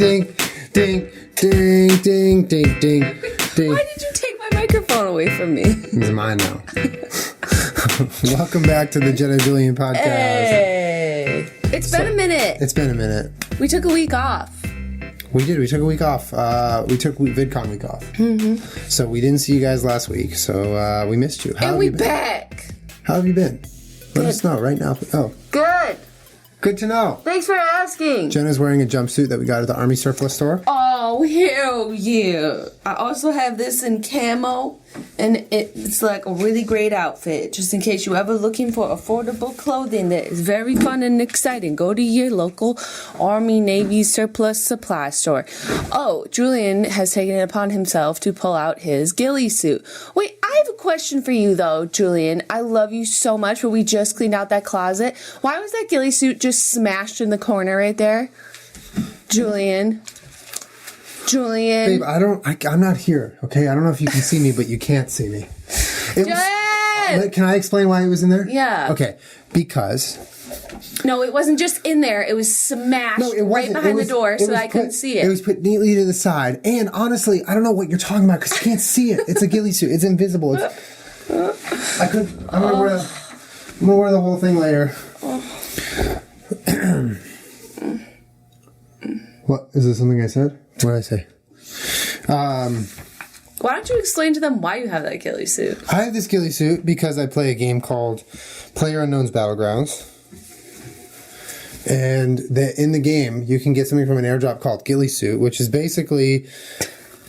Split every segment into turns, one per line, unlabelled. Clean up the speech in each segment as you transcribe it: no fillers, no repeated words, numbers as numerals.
ding, ding, ding, ding, ding, ding, ding.
Why did you take my microphone away from me?
It's mine now. Welcome back to the Jenna Julien Podcast.
Hey. It's been a minute.
It's been a minute.
We took a week off.
We did. We took a week off. We took VidCon week off. Mm-hmm. So we didn't see you guys last week. So we missed you.
And we back.
How have you been? Let us know right now. Oh.
Good.
Good to know.
Thanks for asking.
Jenna's wearing a jumpsuit that we got at the Army Surplus store.
Oh, hell yeah. I also have this in camo, and it's like a really great outfit, just in case you're ever looking for affordable clothing that is very fun and exciting. Go to your local Army Navy surplus supply store. Oh, Julian has taken it upon himself to pull out his ghillie suit. Wait, I have a question for you, though, Julian. I love you so much, but we just cleaned out that closet. Why was that ghillie suit just smashed in the corner right there? Julian.
Babe, I'm not here, okay? I don't know if you can see me, but you can't see me. Can I explain why it was in there?
Yeah.
Okay, because...
No, it wasn't just in there. It was smashed right behind the door so I couldn't see it.
It was put neatly to the side. And honestly, I don't know what you're talking about because you can't see it. It's a ghillie suit. It's invisible. I'm going to wear the whole thing later. What? Is this something I said? What did I say?
Why don't you explain to them why you have that ghillie suit?
I have this ghillie suit because I play a game called PlayerUnknown's Battlegrounds. And in the game, you can get something from an airdrop called ghillie suit, which is basically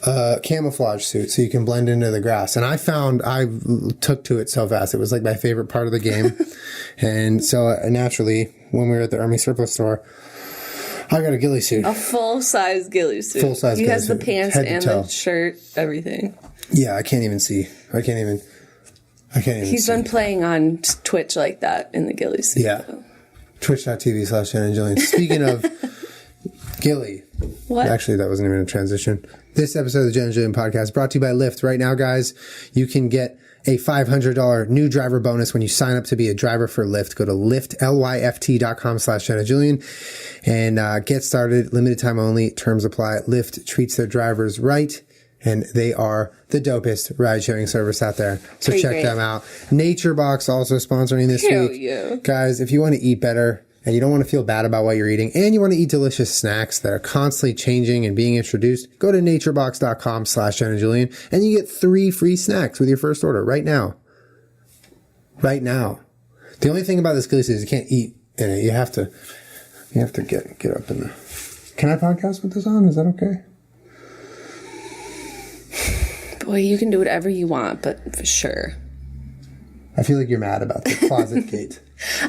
a camouflage suit, so you can blend into the grass. And I took to it so fast. It was like my favorite part of the game. And so naturally, when we were at the Army Surplus store, I got a ghillie suit.
A full-size ghillie suit.
Full-size ghillie suit.
He has the pants and the shirt, everything.
Yeah, I can't even see. I can't even
He's been playing on Twitch like that in the ghillie suit.
Yeah. Twitch.tv/Jenna Julien. Speaking of ghillie.
What?
Actually, that wasn't even a transition. This episode of the Jenna Julien Podcast brought to you by Lyft. Right now, guys, you can get a $500 new driver bonus when you sign up to be a driver for Lyft. Go to lyft.com/Jenna Julien and get started. Limited time only. Terms apply. Lyft treats their drivers right, and they are the dopest ride-sharing service out there. So check them out. Nature Box also sponsoring this week.
Yeah.
Guys, if you want to eat better and you don't want to feel bad about what you're eating and you want to eat delicious snacks that are constantly changing and being introduced, go to naturebox.com/Jenna Julien and you get 3 free snacks with your first order right now. Right now. The only thing about this ghillie suit is you can't eat in it. You have to get up in there. Can I podcast with this on? Is that okay?
Boy, you can do whatever you want, but for sure.
I feel like you're mad about the closet gate.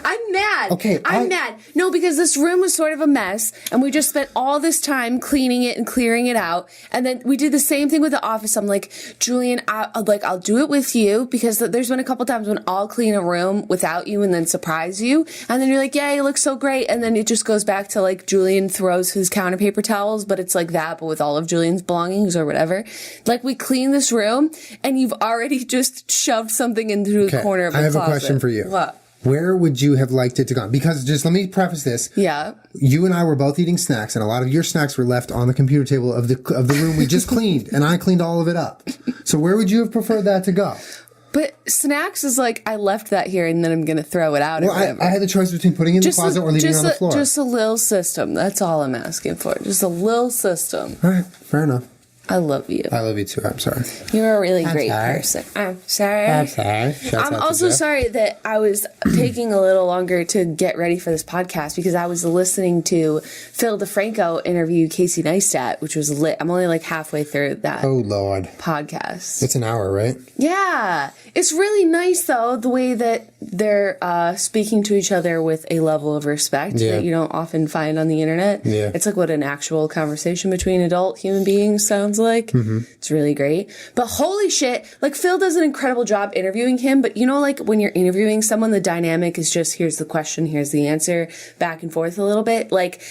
I'm mad.
Okay,
I'm mad. No, because this room was sort of a mess, and we just spent all this time cleaning it and clearing it out. And then we did the same thing with the office. I'm like, Julian, I'll do it with you, because there's been a couple times when I'll clean a room without you and then surprise you. And then you're like, yeah, it looks so great. And then it just goes back to like Julian throws his counter paper towels, but it's like that, but with all of Julian's belongings or whatever. Like we clean this room, and you've already just shoved something into the corner of the closet.
I have a question for you.
What?
Where would you have liked it to go? Because just let me preface this.
Yeah.
You and I were both eating snacks, and a lot of your snacks were left on the computer table of the room we just cleaned, and I cleaned all of it up. So where would you have preferred that to go?
But snacks is like, I left that here and then I'm going to throw it out.
Well, I had the choice between putting it in the closet or leaving it on the floor.
Just a little system. That's all I'm asking for. Just a little system.
All right. Fair enough.
I love you.
I love you too. I'm sorry.
You're a really great person. I'm sorry.
I'm sorry.
I'm also sorry that I was taking a little longer to get ready for this podcast because I was listening to Phil DeFranco interview Casey Neistat, which was lit. I'm only like halfway through that.
Oh, Lord.
Podcast.
It's an hour, right?
Yeah. It's really nice, though, the way that they're speaking to each other with a level of respect that you don't often find on the internet.
Yeah.
It's like what an actual conversation between adult human beings sounds like. Mm-hmm. It's really great. But holy shit, like Phil does an incredible job interviewing him, but you know, like when you're interviewing someone, the dynamic is just here's the question, here's the answer, back and forth a little bit. Like,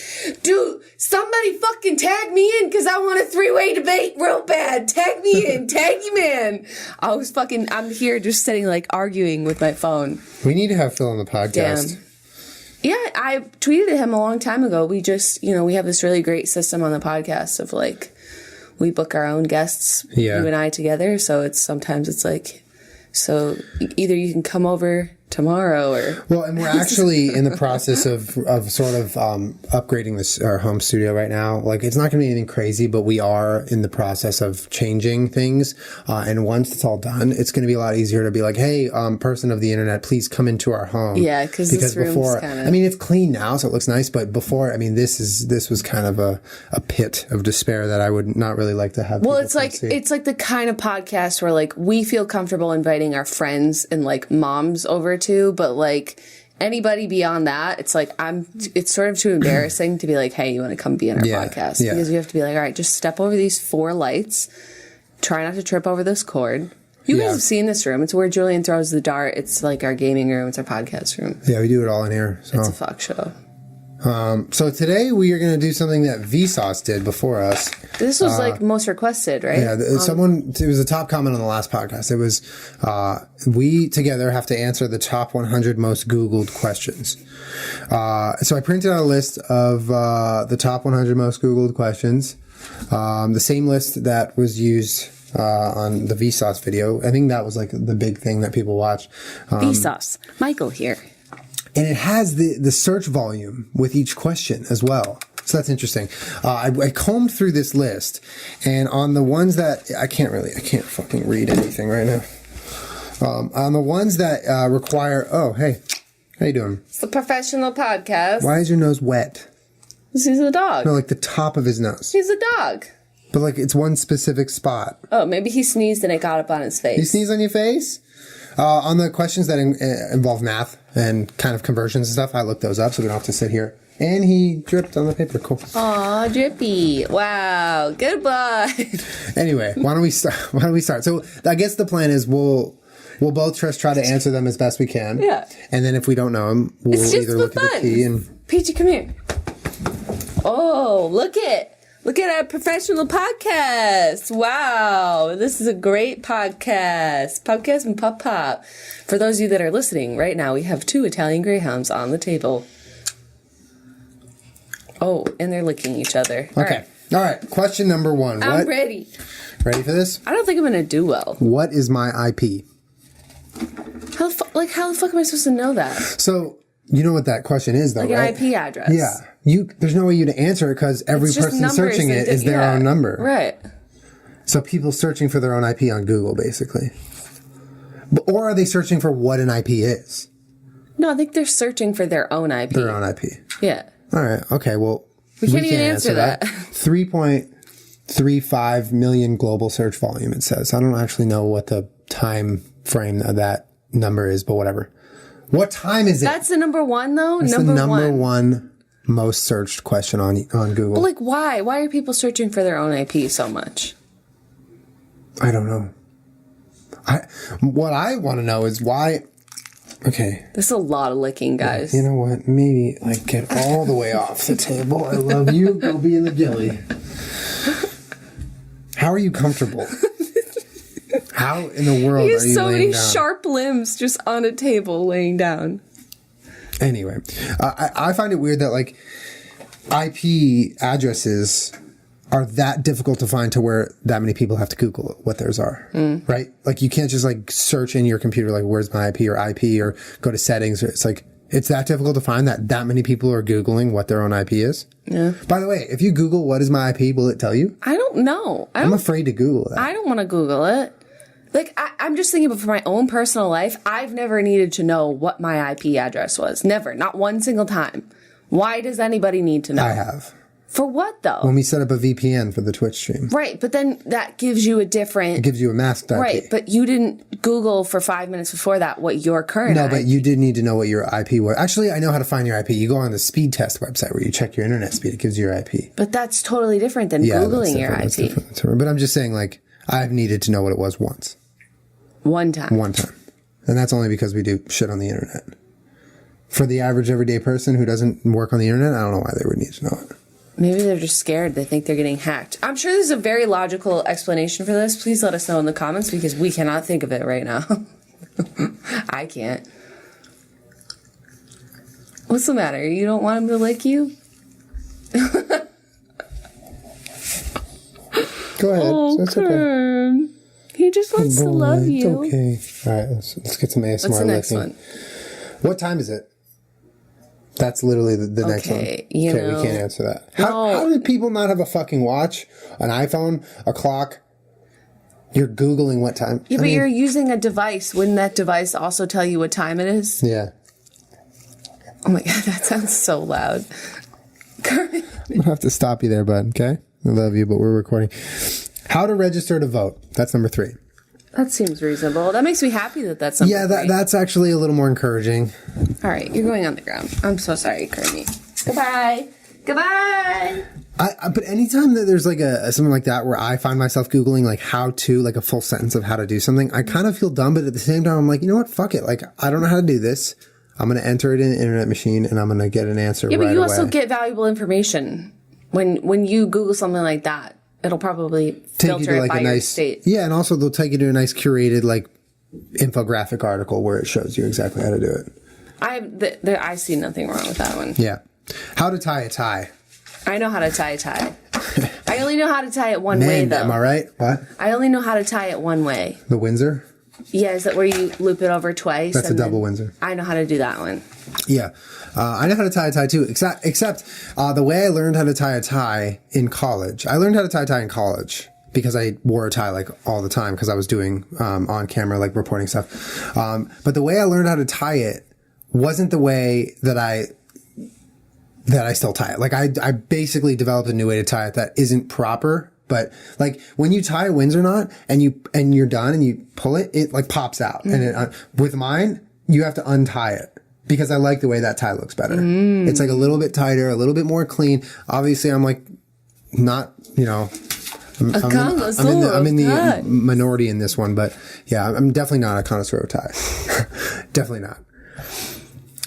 dude, somebody fucking tag me in because I want a 3-way debate real bad. Tag me in, tag you man. I'm here just sitting like arguing with my phone.
We need to have Phil on the podcast.
Damn. Yeah, I tweeted at him a long time ago. We just, we have this really great system on the podcast of like, we book our own guests, you and I together. So sometimes it's like, so either you can come over tomorrow or...
Well, and we're actually in the process of sort of upgrading our home studio right now. Like, it's not going to be anything crazy, but we are in the process of changing things. And once it's all done, it's going to be a lot easier to be like, hey, person of the internet, please come into our home.
Yeah, because this room's
before,
kind of...
I mean, it's clean now, so it looks nice. But before, I mean, this was kind of a pit of despair that I would not really like to have.
Well, it's like the kind of podcast where like we feel comfortable inviting our friends and like moms over to, but like anybody beyond that, it's like it's sort of too embarrassing to be like, hey, you want to come be in our podcast?
Yeah.
Because you have to be like, all right, just step over these 4 lights, try not to trip over this cord. You guys have seen this room. It's where Julian throws the dart. It's like our gaming room. It's our podcast room.
Yeah, we do it all in here. So.
It's a fuck show.
So today we are going to do something that Vsauce did before us.
This was like most requested, right?
Yeah, it was a top comment on the last podcast. It was, we together have to answer the top 100 most Googled questions. So I printed out a list of the top 100 most Googled questions. The same list that was used on the Vsauce video. I think that was like the big thing that people watched.
Vsauce. Michael here.
And it has the search volume with each question as well. So that's interesting. I combed through this list, and on the ones that I can't fucking read anything right now. On the ones that require, oh, hey, how you doing?
It's a professional podcast.
Why is your nose wet?
He's a dog.
No, like the top of his nose.
He's a dog.
But like it's one specific spot.
Oh, maybe he sneezed and it got up on his face.
You sneeze on your face? On the questions that involve math and kind of conversions and stuff, I looked those up so we don't have to sit here. And he dripped on the paper. Cool.
Aw, drippy. Wow. Goodbye.
Anyway, why don't we start? So I guess the plan is we'll both just try to answer them as best we can.
Yeah.
And then if we don't know them, we'll either look at the key and...
Peachy, come here. Oh, look at our professional podcast. Wow. This is a great podcast. Podcast and Pop Pop. For those of you that are listening right now, we have 2 Italian Greyhounds on the table. Oh, and they're licking each other.
Okay. All right. Question number 1.
I'm ready.
Ready for this?
I don't think I'm going to do well.
What is my IP?
How the fuck am I supposed to know that?
So, you know what that question is, though,
like
right?
an IP address.
Yeah. There's no way you to answer it because every person searching it is their own number.
Right.
So people searching for their own IP on Google, basically. Or are they searching for what an IP is?
No, I think they're searching for their own IP.
Their own IP.
Yeah.
All right. Okay. Well,
we can't even answer that.
3.35 million global search volume, it says. I don't actually know what the time frame of that number is, but whatever. What time is it?
That's the number 1, though?
That's the number one most searched question on Google.
But like, why? Why are people searching for their own IP so much?
I don't know. What I want to know is why... Okay.
This is a lot of licking, guys.
You know what? Maybe get all the way off the table. I love you. Go be in the dilly. How are you comfortable? How in the world are you laying down?
He has so many sharp limbs just on a table laying down.
Anyway, I find it weird that IP addresses are that difficult to find to where that many people have to Google what theirs are, right? Like you can't just search in your computer where's my IP or go to settings. It's it's that difficult to find that many people are Googling what their own IP is. Yeah. By the way, if you Google what is my IP, will it tell you?
I don't know.
I'm afraid to Google that.
I don't want to Google it. I'm just thinking, but for my own personal life, I've never needed to know what my IP address was. Never. Not one single time. Why does anybody need to know?
I have.
For what, though?
When we set up a VPN for the Twitch stream.
Right, but then that gives you a different...
It gives you a masked IP.
Right, but you didn't Google for 5 minutes before that what your current
No,
IP...
but you did need to know what your IP was. Actually, I know how to find your IP. You go on the speed test website where you check your internet speed. It gives you your IP.
But that's totally different than Googling your IP.
That's different. But I'm just saying, I've needed to know what it was once.
One time.
And that's only because we do shit on the internet. For the average everyday person who doesn't work on the internet, I don't know why they would need to know it.
Maybe they're just scared. They think they're getting hacked. I'm sure there's a very logical explanation for this. Please let us know in the comments because we cannot think of it right now. I can't. What's the matter? You don't want him to lick you?
Go ahead. That's okay.
He just wants to love you.
It's okay. All right, let's get some ASMR
What's the next
licking.
one?
What time is it? That's literally the next one.
Okay,
We can't answer that. How do people not have a fucking watch, an iPhone, a clock? You're Googling what time.
Yeah, but you're using a device. Wouldn't that device also tell you what time it is?
Yeah.
Oh my God, that sounds so loud.
I'm going to have to stop you there, bud, okay? I love you, but we're recording. How to register to vote. That's number 3.
That seems reasonable. That makes me happy that that's something.
Yeah, that's actually a little more encouraging.
All right, you're going on the ground. I'm so sorry, Courtney. Goodbye. Goodbye.
But anytime that there's like something like that where I find myself Googling like how to, like a full sentence of how to do something, I kind of feel dumb, but at the same time, I'm like, you know what? Fuck it. Like, I don't know how to do this. I'm going to enter it in an internet machine and I'm going to get an answer right away.
Yeah, but you also get valuable information. When you Google something like that, it'll probably filter it by your state.
Yeah, and also they'll take you to a nice curated like infographic article where it shows you exactly how to do it.
I see nothing wrong with that one.
Yeah. How to tie a tie.
I know how to tie a tie. I only know how to tie it one way, though.
Am I right? What?
I only know how to tie it one way.
The Windsor?
Yeah, is that where you loop it over twice?
That's a double Windsor.
I know how to do that one.
Yeah. I know how to tie a tie too, except the way I learned how to tie a tie in college. I learned how to tie a tie in college because I wore a tie like all the time because I was doing on camera like reporting stuff. But the way I learned how to tie it wasn't the way that I still tie it. Like I basically developed a new way to tie it that isn't proper. But like when you tie a Windsor knot and you're done and you pull it, it like pops out. Mm. And with mine, you have to untie it because I like the way that tie looks better. Mm. It's like a little bit tighter, a little bit more clean. Obviously, I'm like not, I'm in the minority in this one, but yeah, I'm definitely not a connoisseur of ties. Definitely not.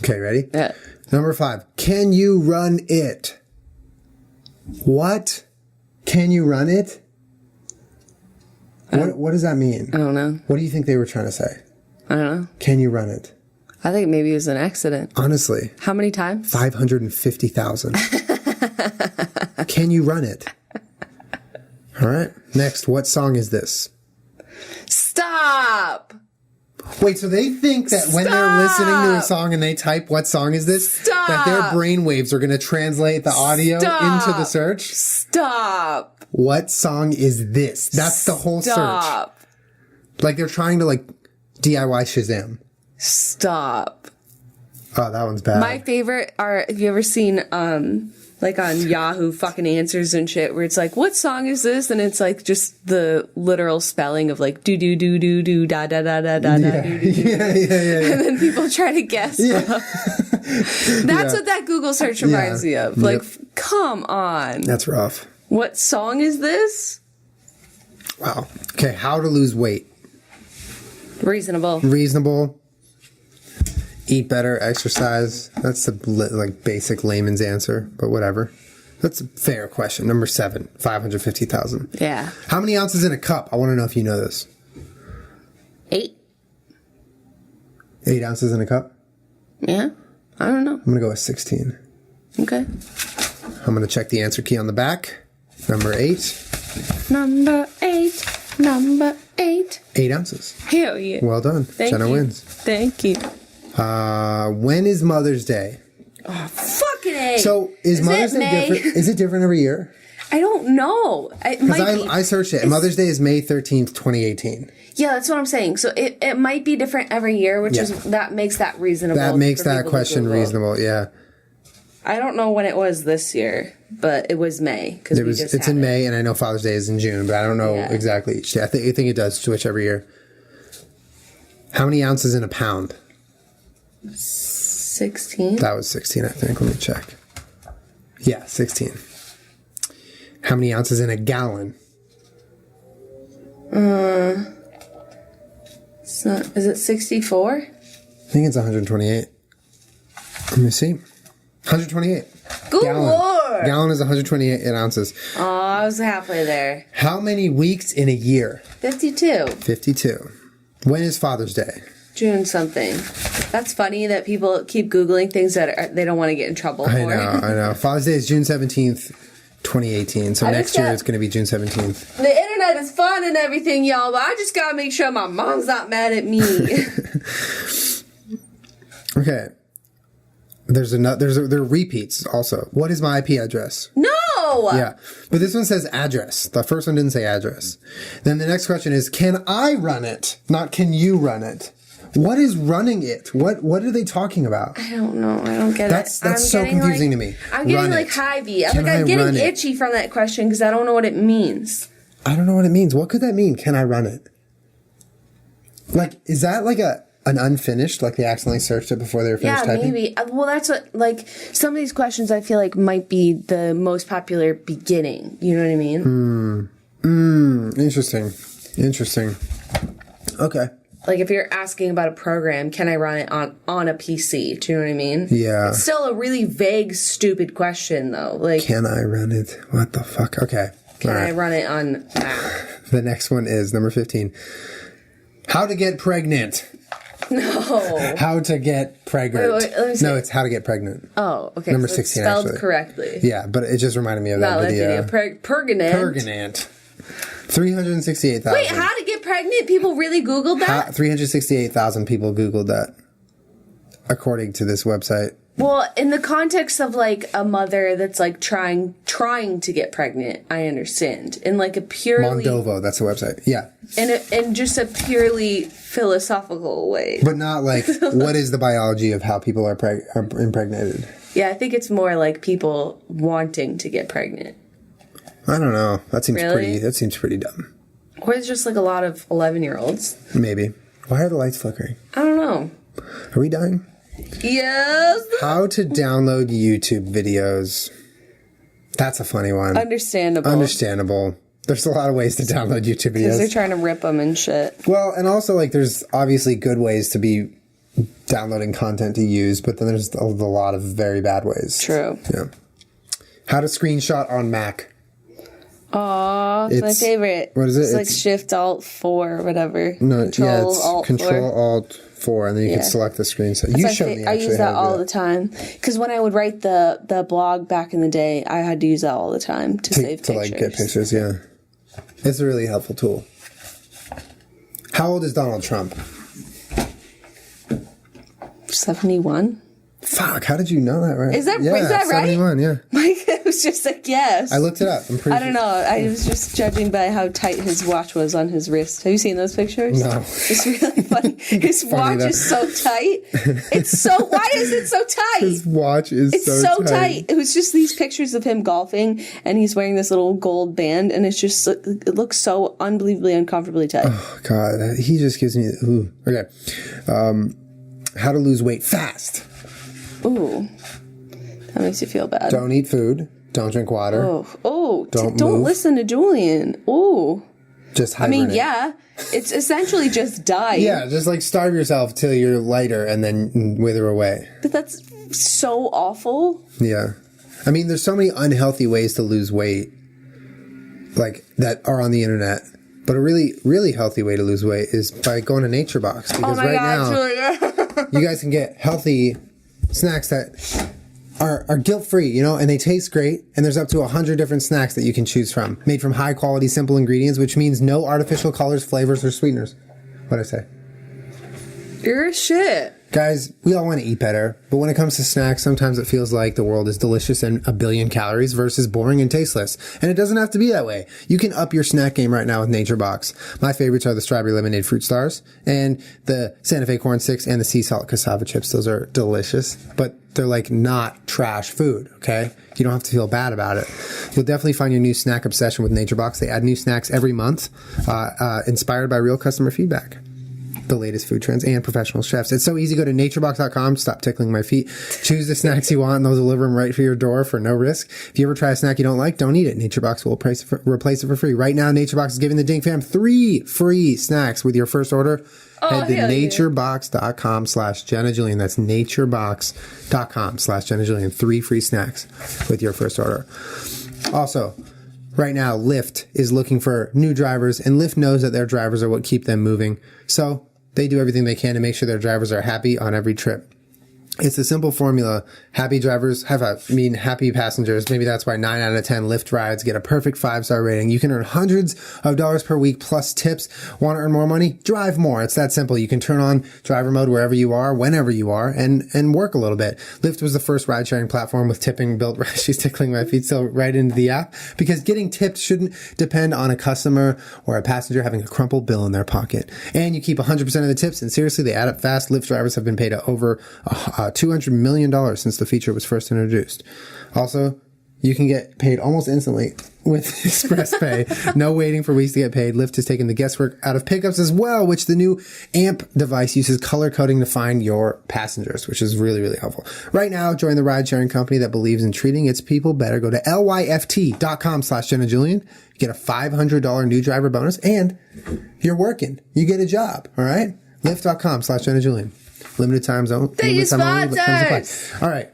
Okay, ready?
Yeah.
Number 5. Can you run it? What? Can you run it? What does that mean?
I don't know.
What do you think they were trying to say?
I don't know.
Can you run it?
I think maybe it was an accident.
Honestly.
How many times?
550,000. Can you run it? All right. Next, what song is this?
Stop!
Wait, so they think that when they're listening to a song and they type, what song is this? That their brain waves are going to translate the audio into the search?
Stop.
What song is this? That's the whole search. Like they're trying to like DIY Shazam.
Stop.
Oh, that one's bad.
My favorite have you ever seen, like on Yahoo fucking answers and shit where it's like, what song is this? And it's like just the literal spelling of like do do do do do da da da da da da do do do. Yeah. And then people try to guess. Yeah. That's what that Google search reminds me of. Like, come on.
That's rough.
What song is this?
Wow. Okay, how to lose weight. Reasonable. Eat better, exercise. That's the like basic layman's answer, but whatever. That's a fair question. Number 7, 550,000.
Yeah.
How many ounces in a cup? I want to know if you know this.
8.
8 ounces in a cup?
Yeah. I don't know.
I'm going to go with 16.
Okay.
I'm going to check the answer key on the back. Number 8.
Number 8.
8 ounces.
Hell yeah.
Well done. Jenna wins.
Thank you.
When is Mother's Day?
Oh, fucking A.
So is Mother's Day different? Is it different every year?
I don't know.
Because I searched it. Mother's Day is May 13th, 2018.
Yeah, that's what I'm saying. So it might be different every year, which is that makes that reasonable.
That makes that question reasonable. Yeah.
I don't know when it was this year, but it was May
it's in May, and I know Father's Day is in June, but I don't know exactly each day. I think it does switch every year. How many ounces in a pound?
16.
That was 16, I think. Let me check. Yeah, 16. How many ounces in a gallon?
Is it 64?
I think it's 128. Let me see. 128.
Good Lord.
Gallon is 128 ounces.
Oh, I was halfway there.
How many weeks in a year?
52.
52. When is Father's Day?
June something. That's funny that people keep Googling things that they don't want to get in trouble for.
I know. Father's Day is June 17th, 2018. So next year it's going to be June 17th.
The internet is fun and everything, y'all, but I just got to make sure my mom's not mad at me.
Okay. There are repeats also. What is my IP address?
No!
Yeah. But this one says address. The first one didn't say address. Then the next question is, can I run it? Not can you run it? What is running it? What are they talking about?
I don't know. I don't get it.
That's so confusing to me.
I'm getting like high-V. I'm getting itchy from that question because I don't know what it means.
I don't know what it means. What could that mean? Can I run it? Like, is that like an unfinished, like they accidentally searched it before they were finished typing?
Yeah, maybe. Well, that's what, like, some of these questions I feel like might be the most popular beginning. You know what I mean?
Interesting. Okay.
Like, if you're asking about a program, can I run it on a PC? Do you know what I mean?
Yeah.
It's still a really vague, stupid question, though. Like,
can I run it? What the fuck? Okay.
Can I run it on Mac?
The next one is number 15. How to get pregnant.
No.
How to get pregnant.
Wait, let me see.
No, it's how to get pregnant.
Oh, okay.
Number
so
16,
spelled
actually.
correctly.
Yeah, but it just reminded me of that video.
Pergonant.
368,000.
Wait, how to get pregnant? People really Googled that?
368,000 people Googled that, according to this website.
Well, in the context of, like, a mother that's, like, trying to get pregnant, I understand. In, like, a purely...
Mondovo, that's the website. Yeah.
In just a purely philosophical way.
But not, like, what is the biology of how people are impregnated?
Yeah, I think it's more like people wanting to get pregnant.
I don't know. That seems
Really?
pretty dumb.
Or it's just, like, a lot of 11-year-olds.
Maybe. Why are the lights flickering?
I don't know.
Are we dying?
Yes!
How to download YouTube videos. That's a funny one. Understandable. There's a lot of ways to download YouTube videos.
Because they're trying to rip them and shit.
Well, and also, like, there's obviously good ways to be downloading content to use, but then there's a lot of very bad ways.
True.
Yeah. How to screenshot on Mac.
Aw, it's my favorite.
What is it?
It's like Shift-Alt-4 or whatever.
No,
Control,
it's
Alt-4.
Control-Alt-4, and then you can select the screenshot. You showed me actually.
I use that all the time. Because when I would write the blog back in the day, I had to use that all the time to save pictures. To, like, get pictures,
yeah. It's a really helpful tool. How old is Donald Trump?
71?
Fuck, how did you know that, right?
Is that right?
71, yeah.
Like, it was just a guess.
I looked it up.
I don't know. I was just judging by how tight his watch was on his wrist. Have you seen those pictures?
No.
It's really funny. His watch is so tight. Why is it so tight?
His watch is so tight.
It was just these pictures of him golfing, and he's wearing this little gold band, and it looks so unbelievably uncomfortably tight.
Oh, God. He just gives me... Ooh. Okay. How to lose weight fast.
Ooh, that makes you feel bad.
Don't eat food. Don't drink water.
Don't listen to Julian. Ooh.
Just hibernate.
I mean, yeah. It's essentially just die.
Yeah, just like starve yourself till you're lighter and then wither away.
But that's so awful.
Yeah. I mean, there's so many unhealthy ways to lose weight, like, that are on the internet. But a really, really healthy way to lose weight is by going to Nature Box. Because now, you guys can get healthy snacks that are guilt-free, you know, and they taste great, and there's up to 100 different snacks that you can choose from, made from high-quality, simple ingredients, which means no artificial colors, flavors, or sweeteners. What'd I say?
You're a shit.
Guys, we all want to eat better, but when it comes to snacks, sometimes it feels like the world is delicious and a billion calories versus boring and tasteless. And it doesn't have to be that way. You can up your snack game right now with Nature Box. My favorites are the Strawberry Lemonade Fruit Stars and the Santa Fe Corn Sticks and the Sea Salt Cassava Chips. Those are delicious, but they're like not trash food, okay? You don't have to feel bad about it. You'll definitely find your new snack obsession with Nature Box. They add new snacks every month, inspired by real customer feedback. The latest food trends and professional chefs. It's so easy. Go to naturebox.com. Stop tickling my feet. Choose the snacks you want and they'll deliver them right for your door for no risk. If you ever try a snack you don't like, don't eat it. NatureBox will replace it for free. Right now, NatureBox is giving the Dink Fam 3 free snacks with your first order. Head to naturebox.com/Jenna Julien. That's naturebox.com/Jenna Julien. 3 free snacks with your first order. Also, right now, Lyft is looking for new drivers, and Lyft knows that their drivers are what keep them moving. So They do everything they can to make sure their drivers are happy on every trip. It's a simple formula. Happy drivers mean happy passengers. Maybe that's why 9 out of 10 Lyft rides get a perfect 5-star rating. You can earn hundreds of dollars per week plus tips. Want to earn more money? Drive more. It's that simple. You can turn on driver mode wherever you are, whenever you are, and work a little bit. Lyft was the first ride sharing platform with tipping built. She's tickling my feet still right into the app, because getting tipped shouldn't depend on a customer or a passenger having a crumpled bill in their pocket. And you keep 100% of the tips, and seriously, they add up fast. Lyft drivers have been paid over $200 million since the feature was first introduced. Also, you can get paid almost instantly with Express Pay. No waiting for weeks to get paid. Lyft has taken the guesswork out of pickups as well, which the new AMP device uses color coding to find your passengers, which is really, really helpful. Right now, join the ride-sharing company that believes in treating its people better. Go to lyft.com/Jenna Julien. You get a $500 new driver bonus, and you're working. You get a job, all right? Lyft.com/Jenna Julien. Limited time zone.
Thank you, sponsors.
All right.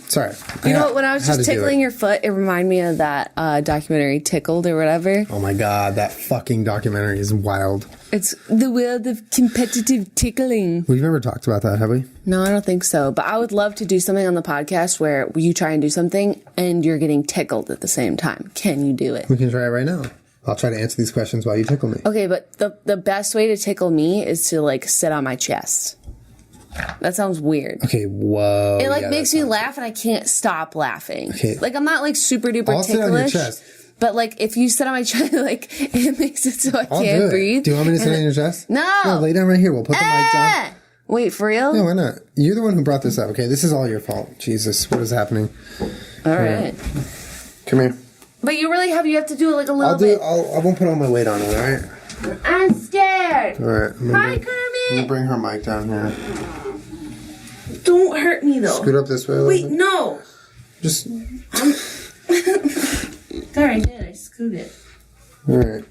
Sorry.
You know what? When I was just tickling your foot, it reminded me of that documentary Tickled or whatever.
Oh my God, that fucking documentary is wild.
It's the world of competitive tickling.
We've never talked about that, have we?
No, I don't think so. But I would love to do something on the podcast where you try and do something and you're getting tickled at the same time. Can you do it?
We can try it right now. I'll try to answer these questions while you tickle me.
Okay, but the best way to tickle me is to like sit on my chest. That sounds weird.
Okay, whoa.
It makes me laugh and I can't stop laughing.
Okay.
Like I'm not like super duper ticklish.
Sit on your chest.
But like if you sit on my chest, like it makes it so I can't breathe.
Do you want me to sit on your chest?
No.
No, lay down right here. We'll put the mic down.
Wait, for real?
No, why not? You're the one who brought this up, okay? This is all your fault. Jesus, what is happening?
All right.
Come here.
But you have to do it like a little bit.
I won't put all my weight on it, all right?
I'm scared.
All right.
Hi, Kermit.
I'm going to bring her mic down here.
Don't hurt me, though.
Scoot up this way a
Wait,
little bit.
no.
Just...
There, I did. I scooted.
All right.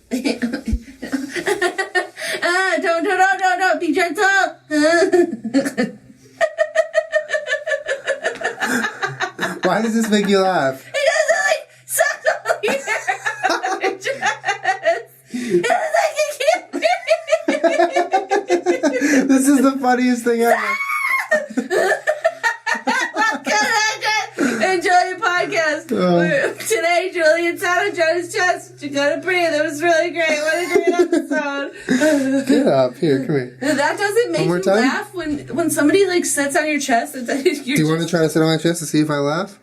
Don't. Be gentle.
Why does this make you laugh?
It doesn't, like, suck on your chest. It doesn't, like, you can't.
This is the funniest thing ever.
Julian podcast. Today, Julian sat on Jonah's chest. You gotta breathe. It was really great. What a great episode.
Get up. Here, come here.
That doesn't make you laugh when somebody like sits on your chest. Do
you want to try to sit on my chest to see if I laugh?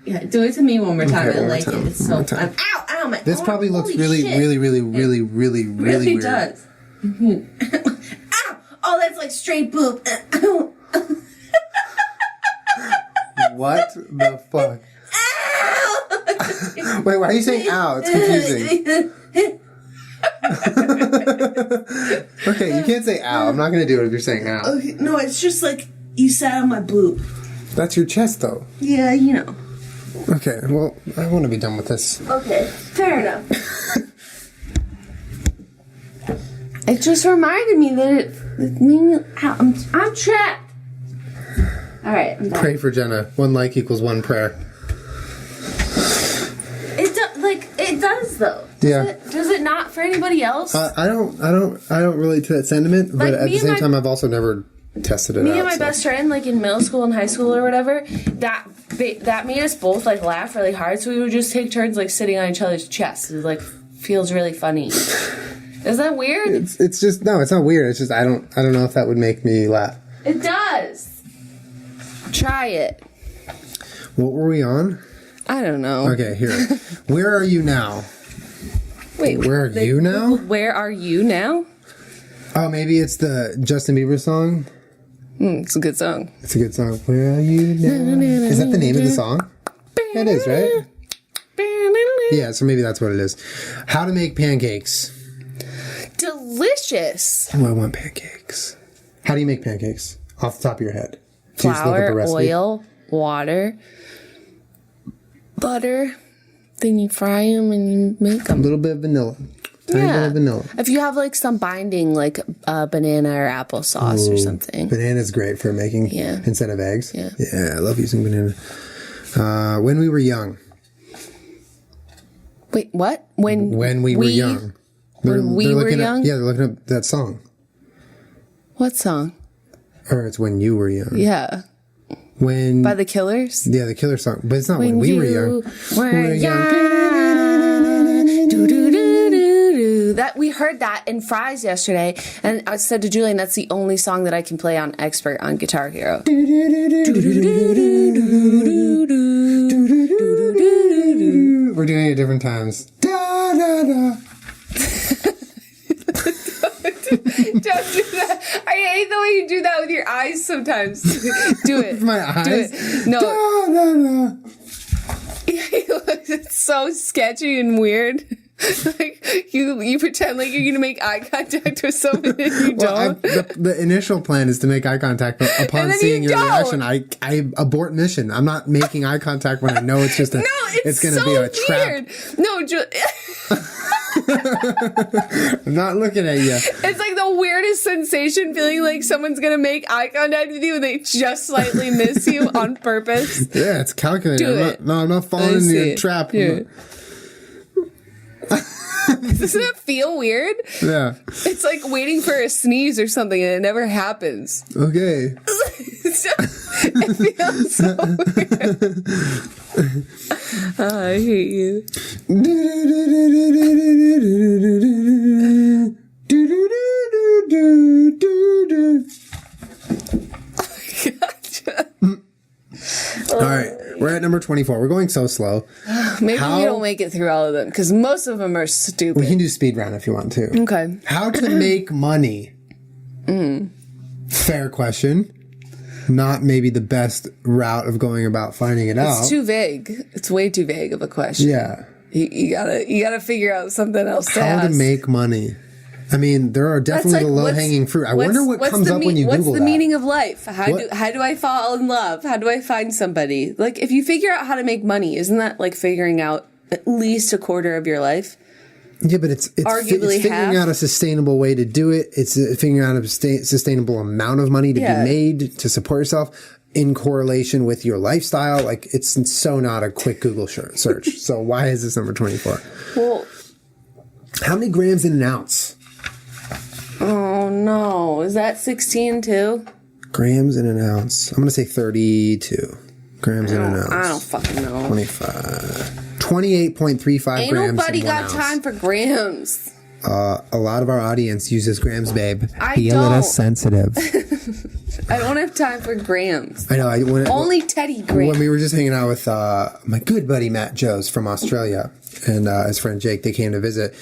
Yeah, do it to me one more time.
Okay,
I like it. It's so fun. Ow, my
This
arm.
probably looks
Holy
really,
shit.
really weird.
Does. Ow! Oh, that's like straight boob.
What the fuck?
Ow!
Wait, why are you saying ow? It's confusing. Okay, you can't say ow. I'm not going to do it if you're saying ow.
Okay, no, it's just like you sat on my boob.
That's your chest, though.
Yeah, you know.
Okay, well, I want to be done with this.
Okay, fair enough. It just reminded me that it made me. Ow, I'm trapped. All right, I'm done.
Pray for Jenna. 1 like equals 1 prayer.
It does though. Does it not for anybody else?
I don't relate to that sentiment, but at the same time, I've also never tested it out.
Me and my best friend, like in middle school and high school or whatever, that made us both like laugh really hard. So we would just take turns like sitting on each other's chests. It like feels really funny. Is that weird?
It's just no, it's not weird. It's just I don't know if that would make me laugh.
It does. Try it.
What were we on?
I don't know.
Okay, here. Where are you now?
Wait,
where are you now?
Where are you now?
Oh, maybe it's the Justin Bieber song.
It's a good song.
It's a good song. Where are you now? Is that the name of the song? It is, right? Yeah, so maybe that's what it is. How to make pancakes.
Delicious.
Oh, I want pancakes. How do you make pancakes? Off the top of your head.
Flour, oil, water, butter. Then you fry them and you make them.
A little bit of vanilla. Tiny bit of vanilla.
If you have like some binding, like banana or applesauce or something.
Banana's great for making instead of eggs. Yeah, I love using banana. When we were young.
Wait, what? When
we were young.
When we were young?
Yeah, they're looking at that song.
What song?
Or it's When You Were Young.
Yeah.
When
By the Killers?
Yeah, the Killer song. But it's not When We Were Young.
Were young. That we heard that in Fry's yesterday, and I said to Julian, "That's the only song that I can play on Expert on Guitar Hero."
We're doing it at different times. Da, da, da.
Don't do that. I hate the way you do that with your eyes sometimes. Do it.
With my eyes?
Do it. No.
Da, da, da.
It's so sketchy and weird. Like you pretend like you're gonna make eye contact with someone and you don't.
The initial plan is to make eye contact, but upon seeing your reaction, I abort mission. I'm not making eye contact when I know it's just it's gonna be a trap.
No,
I'm not looking at you.
It's like the weirdest sensation, feeling like someone's gonna make eye contact with you and they just slightly miss you on purpose.
Yeah, it's calculated. I'm not falling into your trap.
Doesn't it feel weird?
Yeah.
It's like waiting for a sneeze or something and it never happens.
Okay.
It feels so weird. I hate you. Gotcha.
All right, we're at number 24. We're going so slow.
Maybe we don't make it through all of them because most of them are stupid.
We can do speed round if you want to.
Okay.
How to make money? Fair question. Not maybe the best route of going about finding it out.
It's too vague. It's way too vague of a question.
Yeah.
You gotta figure out something else to
How
ask.
to make money. I mean, there are definitely the low-hanging fruit. I wonder what comes up when you Google that.
What's the meaning of life? How do I fall in love? How do I find somebody? Like, if you figure out how to make money, isn't that like figuring out at least a quarter of your life?
Yeah, but it's
arguably
figuring out a sustainable way to do it. It's figuring out a sustainable amount of money to be made to support yourself in correlation with your lifestyle. Like, it's so not a quick Google search. So why is this number 24?
Well,
how many grams in an ounce?
Oh, no. Is that 16 too?
Grams in an ounce. I'm going to say 32 grams in an ounce.
I don't fucking know.
25. 28.35
Ain't
grams
nobody
in 1
got
ounce.
time for grams.
A lot of our audience uses grams, babe.
Be a little
sensitive.
I don't have time for grams.
I know.
Only Teddy grams.
When we were just hanging out with my good buddy Matt Joes from Australia and his friend Jake, they came to visit.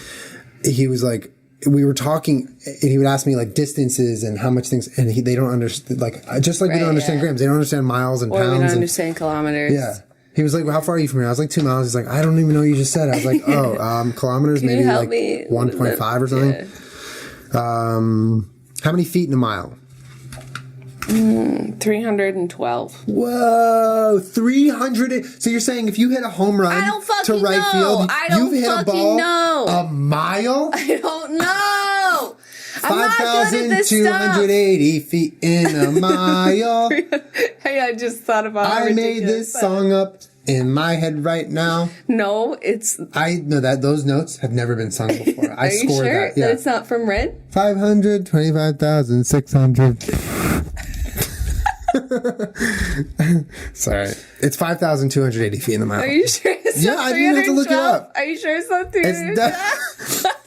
He was like, we were talking, and he would ask me like distances and how much things, and they don't understand, like just like we don't understand grams, they don't understand miles and pounds.
Or we don't understand kilometers.
Yeah. He was like, well, how far are you from here? I was like 2 miles. He's like, I don't even know what you just said. I was like, kilometers,
Can
maybe
help
like
me?
1.5 or something.
Yeah.
How many feet in a mile?
312.
Whoa, 300. So you're saying if you hit a home run to right field, you've hit a ball a mile?
I don't know. I'm not good at this stuff.
5,280 feet in a mile.
Hey, I just thought about
I made this song up in my head right now.
No, it's...
I know that those notes have never been sung before. I scored
sure
that. Yeah.
That it's not from Red?
525,600. Sorry. It's 5,280 feet in the mile.
Are you sure it's not 312?
I didn't have to look it up.
Are you sure it's not 312?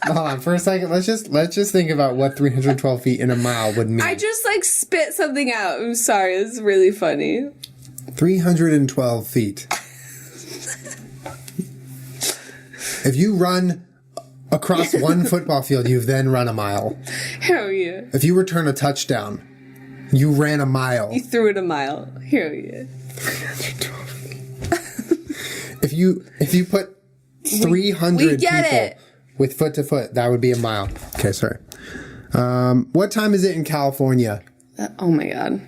Hold on for a second. Let's just think about what 312 feet in a mile would mean.
I just like spit something out. I'm sorry. It's really funny.
312 feet. If you run across one football field, you've then run a mile.
Hell yeah.
If you return a touchdown, you ran a mile.
You threw it a mile. Hell yeah.
312 feet. If you put 300 people with foot to foot, that would be a mile. Okay, sorry. What time is it in California?
Oh my god.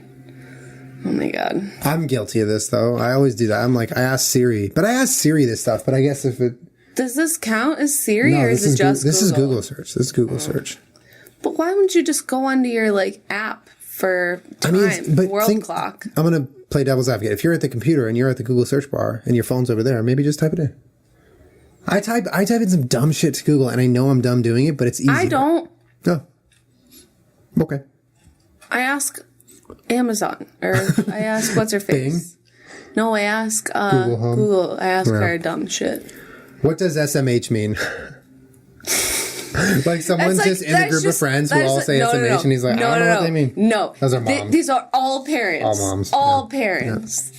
Oh my god.
I'm guilty of this though. I always do that. I'm like, I ask Siri this stuff, but I guess if it...
Does this count as Siri or is it just Google?
This is Google search. This is Google search.
But why wouldn't you just go onto your like app for time, world clock?
I'm going to play devil's advocate. If you're at the computer and you're at the Google search bar and your phone's over there, maybe just type it in. I type in some dumb shit to Google and I know I'm dumb doing it, but it's easy.
I don't.
No. Okay.
I ask Amazon, or I ask what's her face. Bing? No, I ask Google. I ask her dumb shit.
What does SMH mean? Like someone's just in a group of friends who all say SMH, and he's like, I don't know what they mean.
No,
those are moms.
These are all parents.
All moms.
All parents.
Yeah.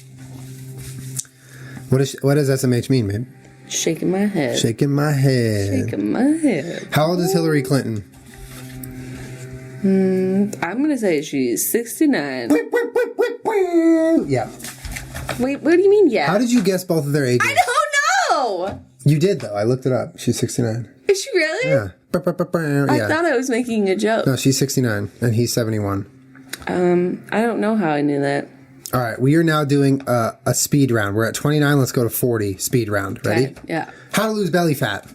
What does SMH mean, babe?
Shaking my head.
Shaking my head.
Shaking my head.
How old is Hillary Clinton?
I'm gonna say she's 69.
Yeah.
Wait, what do you mean? Yeah.
How did you guess both of their ages?
I don't know.
You did though. I looked it up. She's 69.
Is she really?
Yeah.
I thought I was making a joke.
No, she's 69 and he's 71.
I don't know how I knew that.
All right, we are now doing a speed round. We're at 29. Let's go to 40. Speed round. Ready?
Okay, yeah.
How to lose belly fat.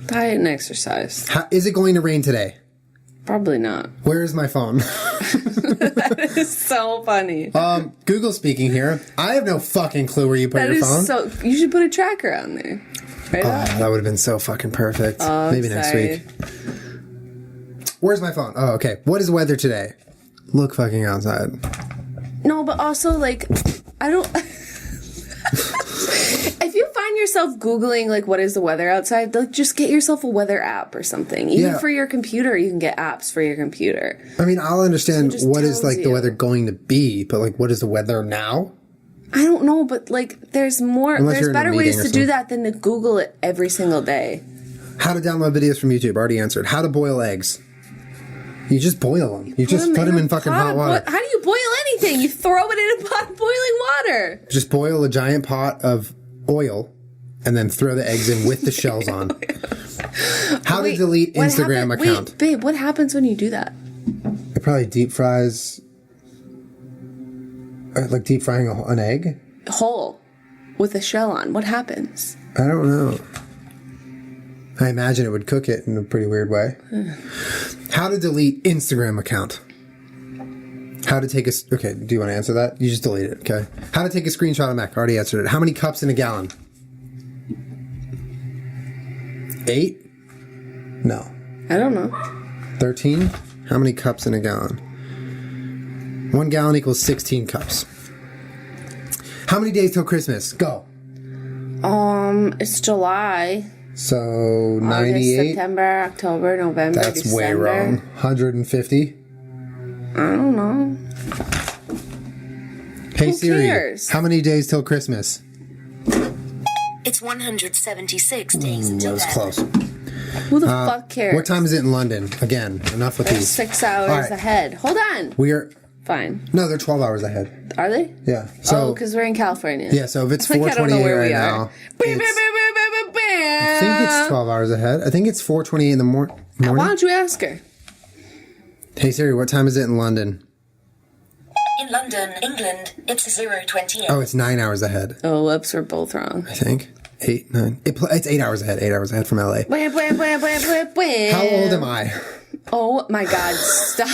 Diet and exercise.
Is it going to rain today?
Probably not.
Where is my phone?
That is so funny.
Google speaking here. I have no fucking clue where you put your phone.
You should put a tracker on there. Right
that would have been so fucking perfect. Maybe next week. Where's my phone? Oh, okay. What is weather today? Look fucking outside.
No, but also, like, I don't... If you find yourself Googling, like, what is the weather outside, like, just get yourself a weather app or something. Even for your computer, you can get apps for your computer.
I mean, I'll understand what is, like, the weather going to be, but, like, what is the weather now?
I don't know, but, like, there's better ways to do that than to Google it every single day.
How to download videos from YouTube, already answered. How to boil eggs. You just boil them. You just put them in fucking hot water.
How do you boil anything? You throw it in a pot of boiling water.
Just boil a giant pot of oil and then throw the eggs in with the shells on. How to delete Instagram account.
Wait, babe, what happens when you do that?
It probably deep fries... like deep frying an egg?
Whole. With a shell on. What happens?
I don't know. I imagine it would cook it in a pretty weird way. How to delete Instagram account. How to take a... Okay, do you want to answer that? You just delete it, okay? How to take a screenshot of Mac. Already answered it. How many cups in a gallon? 8? No.
I don't know.
13? How many cups in a gallon? 1 gallon equals 16 cups. How many days till Christmas? Go.
It's July.
So, 98?
August, September, October, November,
That's
December.
way wrong. 150?
I don't know.
Hey Siri,
cares?
how many days till Christmas?
It's 176 days
That
until
was
then.
close.
Who the fuck cares?
What time is it in London? Again, enough with
They're
these.
6 hours
All right.
ahead. Hold on.
We are...
Fine.
No, they're 12 hours ahead.
Are they?
Yeah. So,
because we're in California.
yeah, so if it's
I don't know
4:28
where
right
we
now...
are.
I think it's 12 hours ahead. I think it's 4:28 in the morning.
Why don't you ask her?
Hey Siri, what time is it in London?
In London, England, it's 0:28.
Oh, it's 9 hours ahead.
Oh, whoops, we're both wrong.
I think. 8, 9. It's 8 hours ahead. 8 hours ahead from LA. How old am I?
Oh my God, stop.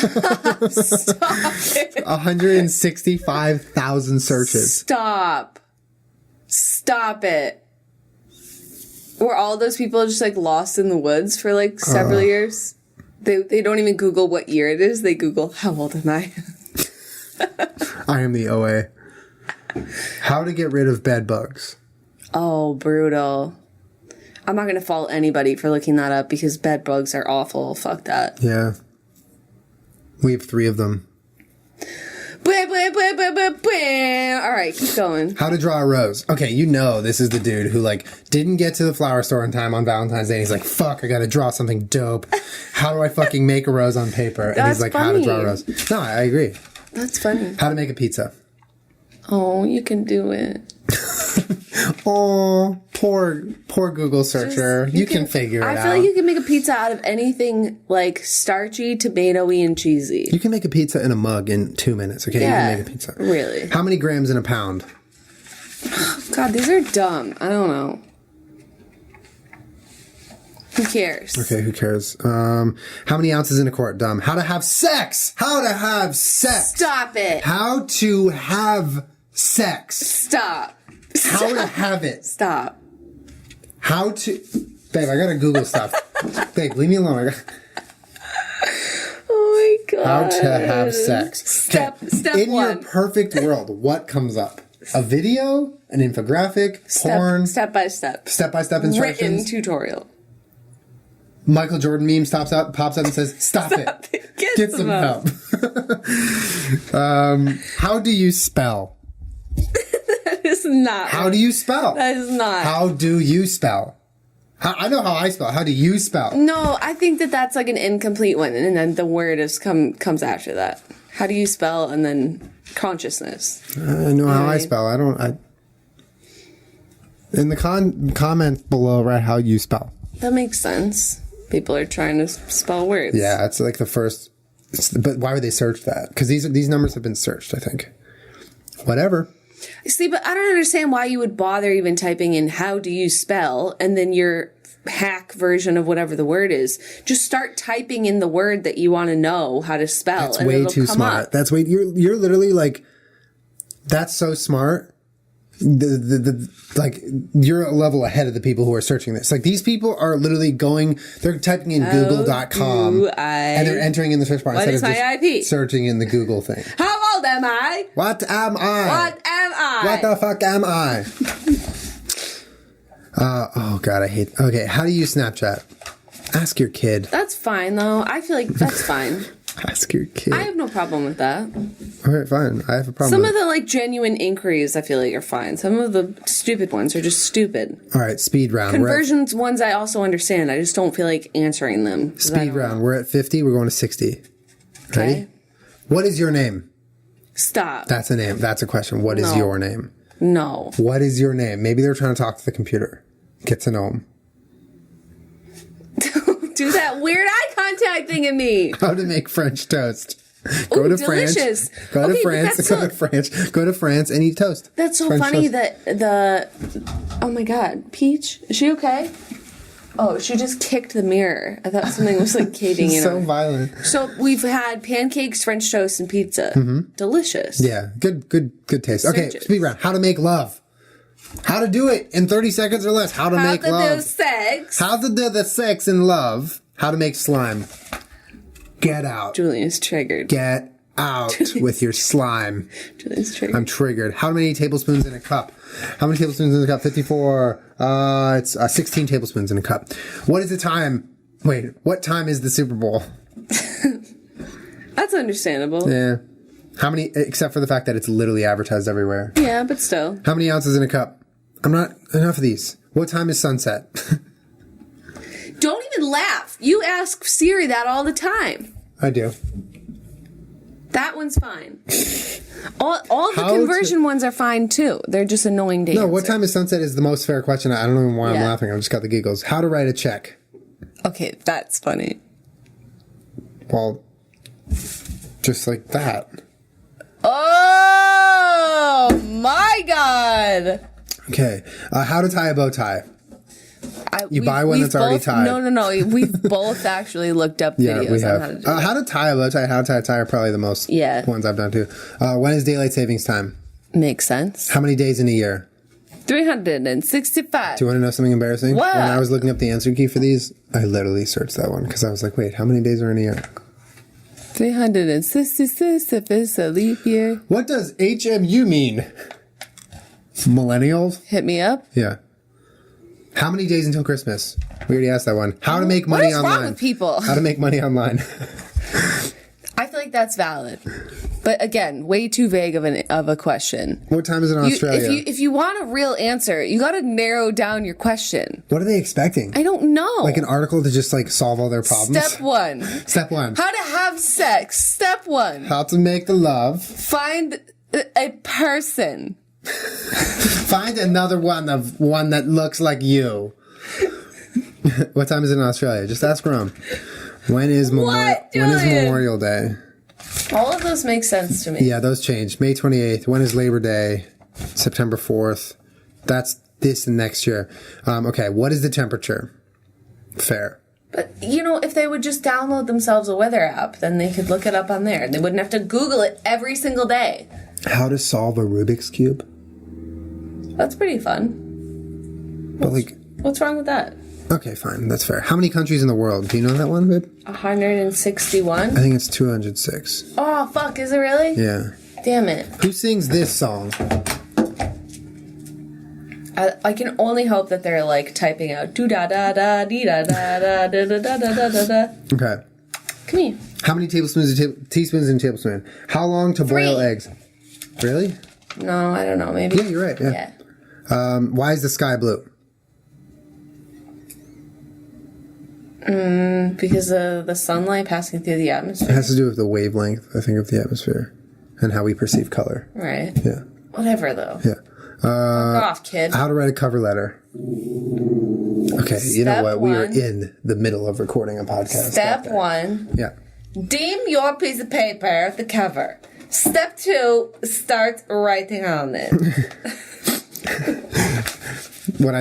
Stop it.
165,000 searches.
Stop it. Were all those people just like lost in the woods for like several years? They don't even Google what year it is. They Google, how old am I?
I am the OA. How to get rid of bed bugs.
Oh, brutal. I'm not going to fault anybody for looking that up because bed bugs are awful. Fuck that.
Yeah. We have 3 of them.
All right, keep going.
How to draw a rose. Okay, you know this is the dude who, like, didn't get to the flower store in time on Valentine's Day. And he's like, fuck, I gotta draw something dope. How do I fucking make a rose on paper? And he's like,
funny.
how to draw a rose. No, I agree.
That's funny.
How to make a pizza.
Oh, you can do it.
Oh, poor Google searcher. You can figure it out.
I feel like you can make a pizza out of anything like starchy, tomatoey, and cheesy.
You can make a pizza in a mug in 2 minutes, okay?
Yeah,
you can make a pizza.
really.
How many grams in a pound?
God, these are dumb. I don't know. Who cares?
Okay, who cares? How many ounces in a quart? Dumb. How to have sex! How to have sex!
Stop it!
How to have sex!
Stop.
How to have it.
Stop.
How to... Babe, I gotta Google stuff. Babe, leave me alone.
Oh my God.
How to have sex.
Step
In
one.
your perfect world, what comes up? A video, an infographic, porn,
Step by step.
step-by-step
Written
instructions.
tutorial.
Michael Jordan meme pops up and says, "Stop it. Get some help." How do you spell?
That is not.
How do you spell?
That is not.
How do you spell? I know how I spell. How do you spell?
No, I think that that's like an incomplete one, and then the word comes after that. How do you spell, and then consciousness.
I know how I spell. In the comments below, write how you spell.
That makes sense. People are trying to spell words.
Yeah, it's like the first. But why would they search that? Because these numbers have been searched, I think. Whatever.
See, but I don't understand why you would bother even typing in how do you spell and then your hack version of whatever the word is. Just start typing in the word that you want to know how to spell.
That's
and
way
it'll
too
come
smart.
up.
That's way you're literally like, that's so smart. Like you're a level ahead of the people who are searching this. Like these people are literally they're typing in google.com and they're entering in the search bar
What
instead
is
of
my
just
IP?
searching in the Google thing.
How old am I?
What am I?
What am I?
What the fuck am I? Oh god, I hate. Okay, how do you Snapchat? Ask your kid.
That's fine though. I feel like that's fine.
Ask your kid.
I have no problem with that.
All right, fine. I have a problem.
Some
with
of the like genuine inquiries I feel like are fine. Some of the stupid ones are just stupid.
All right, speed round.
Conversions ones I also understand. I just don't feel like answering them.
Speed round. We're at 50. We're going to 60. Ready?
Okay.
What is your name?
Stop.
That's a name. That's a question. What is
No.
your name?
No.
What is your name? Maybe they're trying to talk to the computer. Get to know them.
Do that weird eye contact thing at me.
How to make French toast. Go
Ooh,
to
delicious.
France. Go to
Okay, but
France.
that's
Go to France. Go to France and eat toast.
That's so
French
funny
toast.
that oh my god, Peach, is she okay? Oh, she just kicked the mirror. I thought something was like caving in
So
her.
violent.
So we've had pancakes, French toast, and pizza. Delicious.
Yeah, good taste. Okay,
Searches.
speed round. How to make love. How to do it in 30 seconds or less. How to
How
make
to
love.
do sex.
How to do the sex in love. How to make slime. Get out.
Julian's triggered.
Get out with your slime.
Julian's triggered.
I'm triggered. How many tablespoons in a cup? How many tablespoons in a cup? 54. It's 16 tablespoons in a cup. What is the time? Wait, what time is the Super Bowl?
That's understandable.
Yeah. How many, except for the fact that it's literally advertised everywhere.
Yeah, but still.
How many ounces in a cup? Enough of these. What time is sunset?
Don't even laugh. You ask Siri that all the time.
I do.
That one's fine. All the
How
conversion ones are fine too. They're just annoying to
No,
answer.
what time is sunset is the most fair question. I don't know why I'm
Yeah.
laughing. I've just got the giggles. How to write a check?
Okay, that's funny.
Well, just like that.
Oh my god!
Okay. How to tie a bow tie? You buy one
we've
that's already
both-
tied.
No. We've both actually looked up
Yeah,
videos
we have.
on how to do that.
How to tie a bow tie and how to tie a tie are probably the most ones I've done too. When is daylight savings time?
Makes sense.
How many days in a year?
365.
Do you want to know something embarrassing?
What?
When I was looking up the answer key for these, I literally searched that one because I was like, wait, how many days are in a year?
366 if it's a leap year.
What does HMU mean? Millennials?
Hit me up.
Yeah. How many days until Christmas? We already asked that one. How to make money
What is
online?
wrong with people?
How to make money online?
I feel like that's valid. But again, way too vague of a question.
What time is it in Australia?
If you want a real answer, you got to narrow down your question.
What are they expecting?
I don't know.
Like an article to just like solve all their problems?
Step one.
Step one.
How to have sex. Step one.
How to make the love.
Find a person.
Find another one that looks like you. What time is it in Australia? Just ask Rome. When is
Julian?
Memorial Day?
All of those make sense to me.
Yeah, those changed. May 28th. When is Labor Day? September 4th. That's this and next year. Okay, what is the temperature? Fair.
But, if they would just download themselves a weather app, then they could look it up on there. They wouldn't have to Google it every single day.
How to solve a Rubik's Cube?
That's pretty fun.
But like,
What's wrong with that?
Okay, fine. That's fair. How many countries in the world? Do you know that one, babe?
161.
I think it's 206.
Oh, fuck. Is it really?
Yeah.
Damn it.
Who sings this song?
I can only hope that they're like typing out do da da da dee da da da da da da da da da.
Okay.
Come here.
How many teaspoons in a tablespoon? How long to boil
3.
eggs? Really?
No, I don't know. Maybe.
Yeah, you're right. Yeah. Why is the sky blue?
Because of the sunlight passing through the
It
atmosphere.
has to do with the wavelength, I think, of the atmosphere and how we perceive color.
Right.
Yeah.
Whatever, though.
Yeah.
Fuck off, kid.
How to write a cover letter. Okay, you know
Step
what? We are
1.
in the middle of recording a podcast.
Step
Okay.
1.
Yeah.
Deem your piece of paper the cover. Step 2. Start writing on it.
What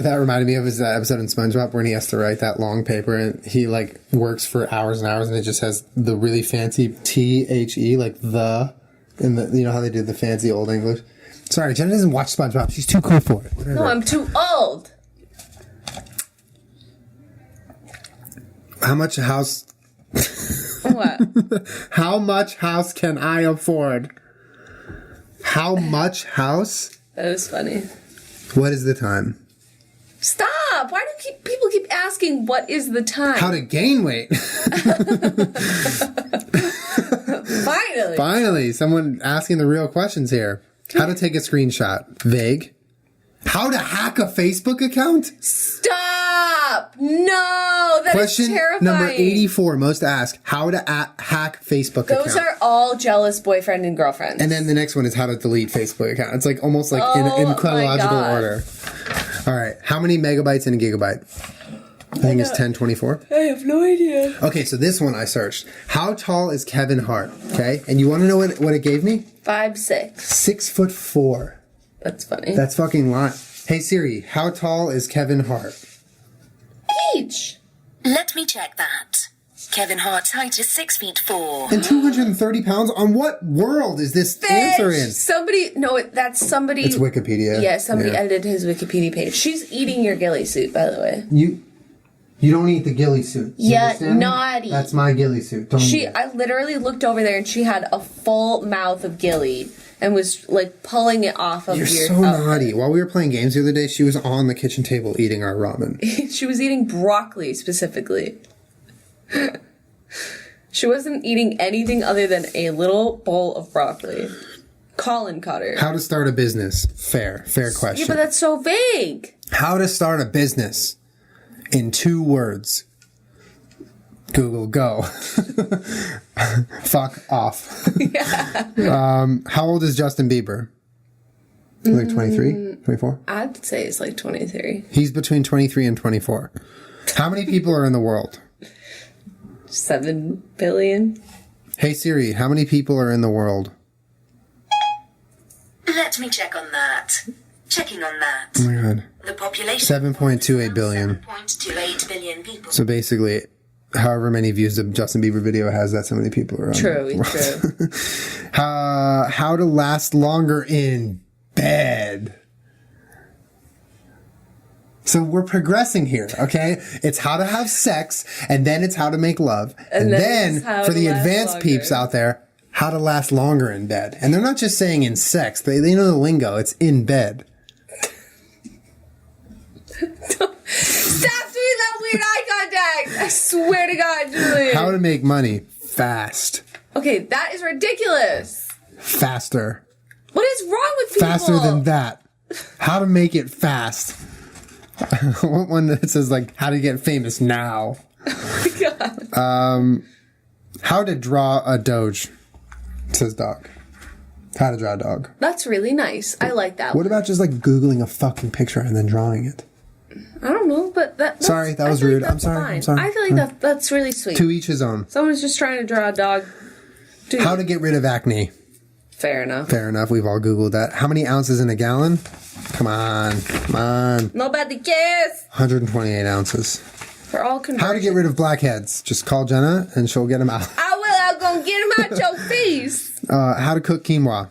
that reminded me of is that episode in SpongeBob when he has to write that long paper and he like works for hours and hours and it just has the really fancy THE, like the, and the, you know how they do the fancy old English. Sorry, Jenna doesn't watch SpongeBob. She's too cool for it. Whatever.
No, I'm too old.
How much house?
What?
How much house can I afford? How much house?
That was funny.
What is the time?
Stop! Why do people keep asking what is the time?
How to gain weight?
Finally.
Finally, someone asking the real questions here. How to take a screenshot? Vague. How to hack a Facebook account?
Stop! No, that is
Question
terrifying.
number 84, most asked. How to hack Facebook account?
Those are all jealous boyfriend and girlfriends.
And then the next one is how to delete Facebook account. It's like almost like in
Oh
chronological
my God.
order. All right. How many megabytes in a gigabyte? I think it's 1024.
I have no idea.
Okay, so this one I searched. How tall is Kevin Hart? Okay, and you want to know what it gave me?
5'6".
6'4".
That's funny.
That's fucking lot. Hey Siri, how tall is Kevin Hart?
Peach.
Let me check that. Kevin Hart's height is 6'4".
And 230 pounds? On what world is this answer in?
Somebody. That's somebody.
It's Wikipedia.
Yeah, somebody edited his Wikipedia page. She's eating your ghillie suit, by the way.
You don't eat the ghillie suit. You
Yeah,
understand me?
naughty.
That's my ghillie suit. Don't eat it.
I literally looked over there and she had a full mouth of ghillie and was like pulling it off of
You're
your.
so naughty. While we were playing games the other day, she was on the kitchen table eating our ramen.
She was eating broccoli specifically. She wasn't eating anything other than a little bowl of broccoli. Colin caught her.
How to start a business? Fair question.
Yeah, but that's so vague.
How to start a business in 2 words. Google, go. Fuck off.
Yeah.
How old is Justin Bieber? Like 23? 24?
I'd say it's like 23.
He's between 23 and 24. How many people are in the world?
7 billion.
Hey Siri, how many people are in the world?
Let me check on that. Checking on that.
Oh my god.
The population
7.28 billion.
7.28 billion people.
So basically, however many views the Justin Bieber video has, that's how many people are on
True.
How to last longer in bed. So we're progressing here, okay? It's how to have sex, and then it's how to make love. And then
it's how
for
to
the
last
advanced
longer.
peeps out there, how to last longer in bed. And they're not just saying in sex. They know the lingo. It's in bed.
Stop doing that weird eye contact! I swear to God, Julie.
How to make money fast.
Okay, that is ridiculous.
Faster.
What is wrong with people?
Faster than that. How to make it fast. I want one that says, like, how to get famous now.
Oh my God.
How to draw a doge. It says dog. How to draw a dog.
That's really nice. I like that.
What about just, like, Googling a fucking picture and then drawing it?
I don't know, but that's...
Sorry, that
I
was
feel like
rude. I'm
that's
sorry.
fine.
I'm sorry.
I feel like that's really sweet.
To each his own.
Someone's just trying to draw a dog. Dude.
How to get rid of acne.
Fair enough.
Fair enough. We've all Googled that. How many ounces in a gallon? Come on. Come on.
Nobody cares.
128 ounces.
For all conversion.
How to get rid of blackheads. Just call Jenna and she'll get them out.
I will. I'm going to get him out your face.
How to cook quinoa.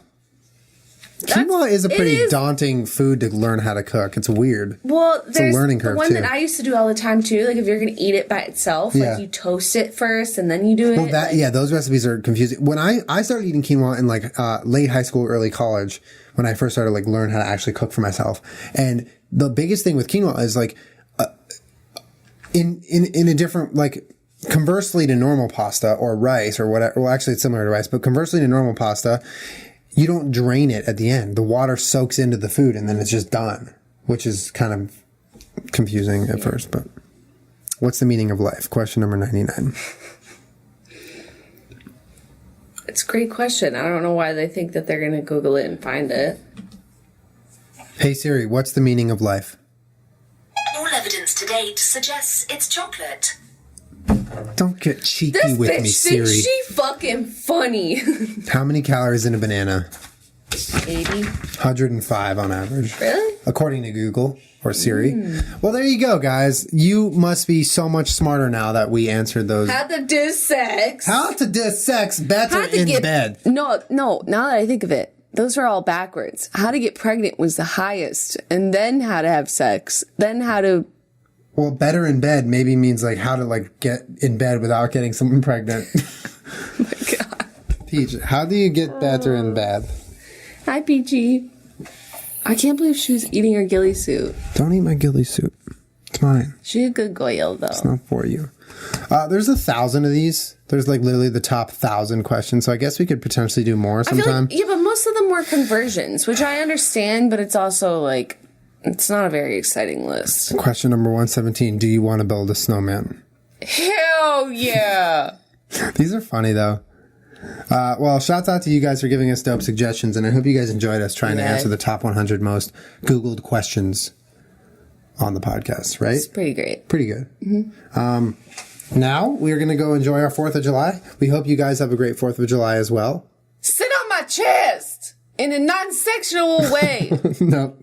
Quinoa is a pretty daunting food to learn how to cook. It's weird.
Well, there's
a learning curve,
the one
too.
that I used to do all the time, too. Like, if you're going to eat it by itself, like, you toast it first and then you do it.
Well, those recipes are confusing. When I started eating quinoa in, like, late high school, early college, when I first started, like, learn how to actually cook for myself. And the biggest thing with quinoa is, like, in a different, like, conversely to normal pasta or rice or whatever. Well, actually, it's similar to rice, but conversely to normal pasta, you don't drain it at the end. The water soaks into the food and then it's just done, which is kind of confusing at first. But what's the meaning of life? Question number 99.
It's a great question. I don't know why they think that they're going to Google it and find it.
Hey Siri, what's the meaning of life?
All evidence to date suggests it's chocolate.
Don't get cheeky with me, Siri.
Thinks she fucking funny.
How many calories in a banana?
80.
105 on average.
Really?
According to Google or Siri. Well, there you go, guys. You must be so much smarter now that we answered those.
How to do sex.
How to do sex better in bed.
No. Now that I think of it, those are all backwards. How to get pregnant was the highest, and then how to have sex, then how to.
Well, better in bed maybe means like how to like get in bed without getting someone pregnant.
Oh my God.
Peach, how do you get better in bed?
Hi, Peachy. I can't believe she was eating her ghillie suit.
Don't eat my ghillie suit. It's mine.
She's a good goyle, though.
It's not for you. There's 1,000 of these. There's like literally the top 1,000 questions. So I guess we could potentially do more sometime.
Yeah, but most of them were conversions, which I understand, but it's also like, it's not a very exciting list.
Question number 117. Do you want to build a snowman?
Hell yeah.
These are funny, though. Well, shouts out to you guys for giving us dope suggestions, and I hope you guys enjoyed us trying to answer the top 100 most Googled questions on the podcast, right?
It's pretty great.
Pretty good. Mm-hmm. Now, we're going to go enjoy our 4th of July. We hope you guys have a great 4th of July as well.
Sit on my chest in a non-sexual way.
No.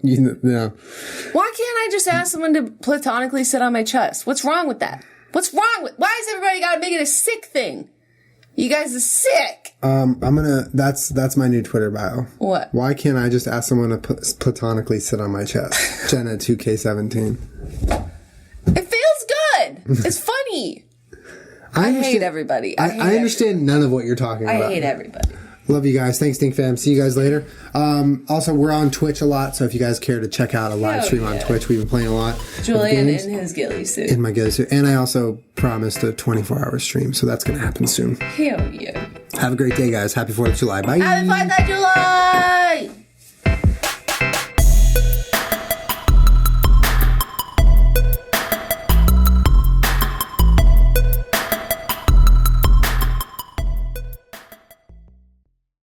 Why can't I just ask someone to platonically sit on my chest? What's wrong with that? Why has everybody got to make it a sick thing? You guys are sick.
That's my new Twitter bio.
What?
Why can't I just ask someone to platonically sit on my chest? Jenna 2K17.
It feels good. It's funny. I hate everybody.
I understand none of what you're talking about.
I hate everybody.
Love you guys. Thanks, Stink Fam. See you guys later. Also, we're on Twitch a lot, so if you guys care to check out a live stream on Twitch, we've been playing a lot.
Julian in his ghillie suit.
In my ghillie suit. And I also promised a 24-hour stream, so that's going to happen soon.
Hell yeah.
Have a great day, guys. Happy 4th of July. Bye.
Happy 4th of July.